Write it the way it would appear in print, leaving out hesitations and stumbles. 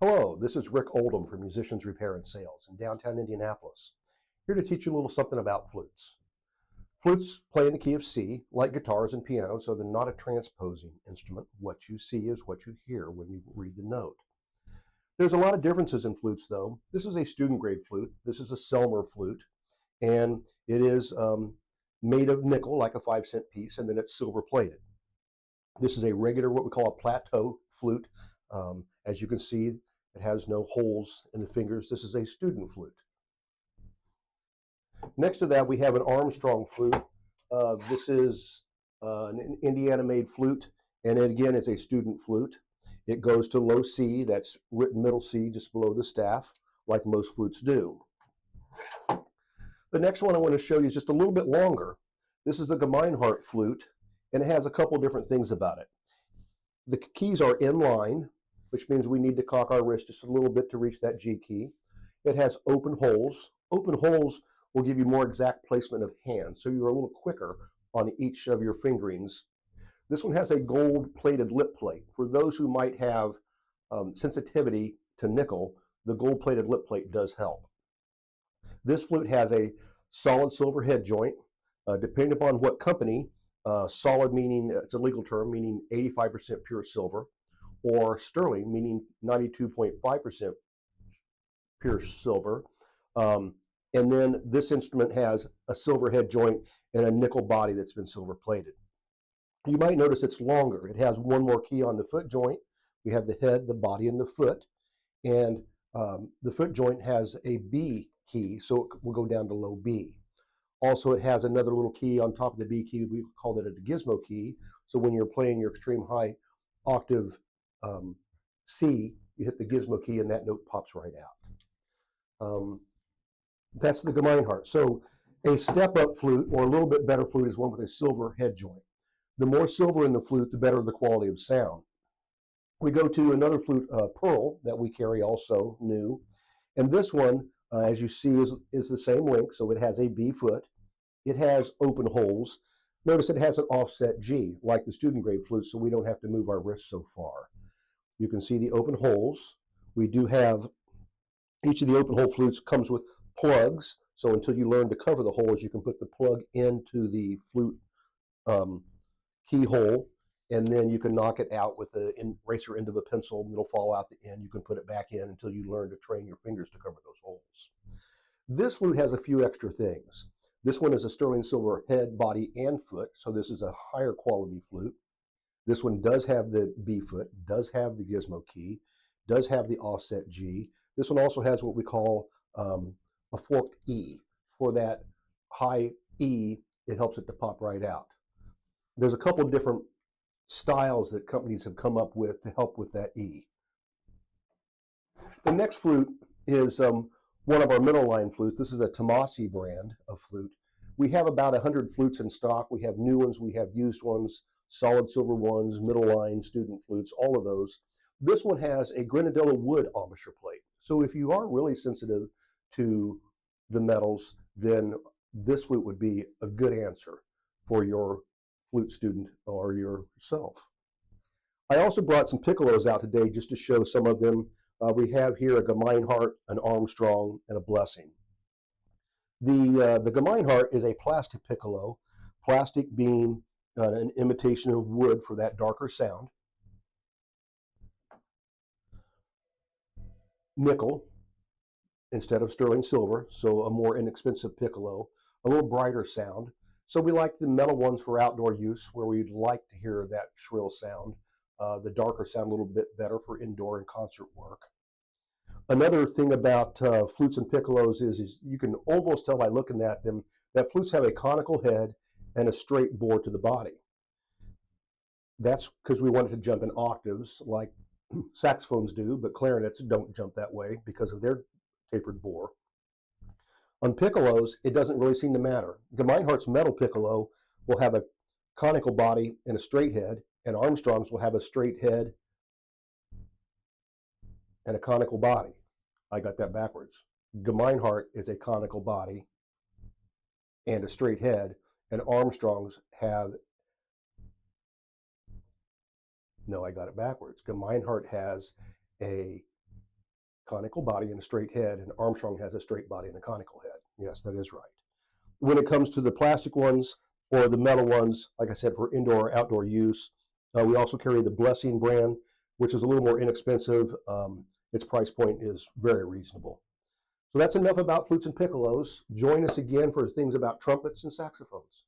Hello, this is Rick Oldham from Musicians Repair and Sales in downtown Indianapolis, here to teach you a little something about flutes. Flutes play in the key of C, like guitars and pianos, so they're not a transposing instrument. What you see is what you hear when you read the note. There's a lot of differences in flutes, though. This is a student grade flute. This is a Selmer flute, and it is made of nickel, like a 5-cent piece, and then it's silver plated. This is a regular, what we call a plateau flute. As you can see, it has no holes in the fingers. This is a student flute. Next to that, we have an Armstrong flute. This is an Indiana-made flute, and it again is a student flute. It goes to low C, that's written middle C, just below the staff, like most flutes do. The next one I want to show you is just a little bit longer. This is a Gemeinhardt flute, and it has a couple different things about it. The keys are in line, which means we need to cock our wrist just a little bit to reach that G key. It has open holes. Open holes will give you more exact placement of hands, so you're a little quicker on each of your fingerings. This one has a gold-plated lip plate. For those who might have sensitivity to nickel, the gold-plated lip plate does help. This flute has a solid silver head joint. Depending upon what company, solid meaning, it's a legal term, meaning 85% pure silver, or sterling, meaning 92.5% pure silver. And then this instrument has a silver head joint and a nickel body that's been silver plated. You might notice it's longer. It has one more key on the foot joint. We have the head, the body, and the foot. And the foot joint has a B key, so it will go down to low B. Also, it has another little key on top of the B key. We call that a gizmo key. So when you're playing your extreme high octave C, you hit the gizmo key and that note pops right out. That's the Gemeinhardt. So a step-up flute, or a little bit better flute, is one with a silver head joint. The more silver in the flute, the better the quality of sound. We go to another flute, Pearl, that we carry also, new. And this one, as you see, is the same length, so it has a B foot. It has open holes. Notice it has an offset G, like the student grade flute, so we don't have to move our wrists so far. You can see the open holes. We do have, each of the open hole flutes comes with plugs, so until you learn to cover the holes, you can put the plug into the flute keyhole, and then you can knock it out with the eraser end of a pencil, and it'll fall out the end. You can put it back in until you learn to train your fingers to cover those holes. This flute has a few extra things. This one is a sterling silver head, body, and foot, so this is a higher quality flute. This one does have the B foot, does have the gizmo key, does have the offset G. This one also has what we call a forked E. For that high E, it helps it to pop right out. There's a couple of different styles that companies have come up with to help with that E. The next flute is one of our middle line flutes. This is a Tomasi brand of flute. We have about 100 flutes in stock. We have new ones, we have used ones, solid silver ones, middle line, student flutes, all of those. This one has a grenadilla wood embouchure plate. So if you are really sensitive to the metals, then this flute would be a good answer for your flute student or yourself. I also brought some piccolos out today just to show some of them. We have here a Gemeinhardt, an Armstrong, and a Blessing. The Gemeinhardt is a plastic piccolo, plastic being an imitation of wood for that darker sound. Nickel instead of sterling silver, so a more inexpensive piccolo, a little brighter sound. So we like the metal ones for outdoor use where we'd like to hear that shrill sound. The darker sound a little bit better for indoor and concert work. Another thing about flutes and piccolos is you can almost tell by looking at them that flutes have a conical head and a straight bore to the body. That's because we want it to jump in octaves like saxophones do, but clarinets don't jump that way because of their tapered bore. On piccolos, it doesn't really seem to matter. Gemeinhardt's metal piccolo will have a conical body and a straight head, and Armstrong's will have a straight head and a conical body. I got that backwards. Gemeinhardt is a conical body and a straight head, and Armstrong's have, no, I got it backwards. Gemeinhardt has a conical body and a straight head, and Armstrong has a straight body and a conical head. Yes, that is right. When it comes to the plastic ones or the metal ones, like I said, for indoor or outdoor use, we also carry the Blessing brand, which is a little more inexpensive. Its price point is very reasonable. So that's enough about flutes and piccolos. Join us again for things about trumpets and saxophones.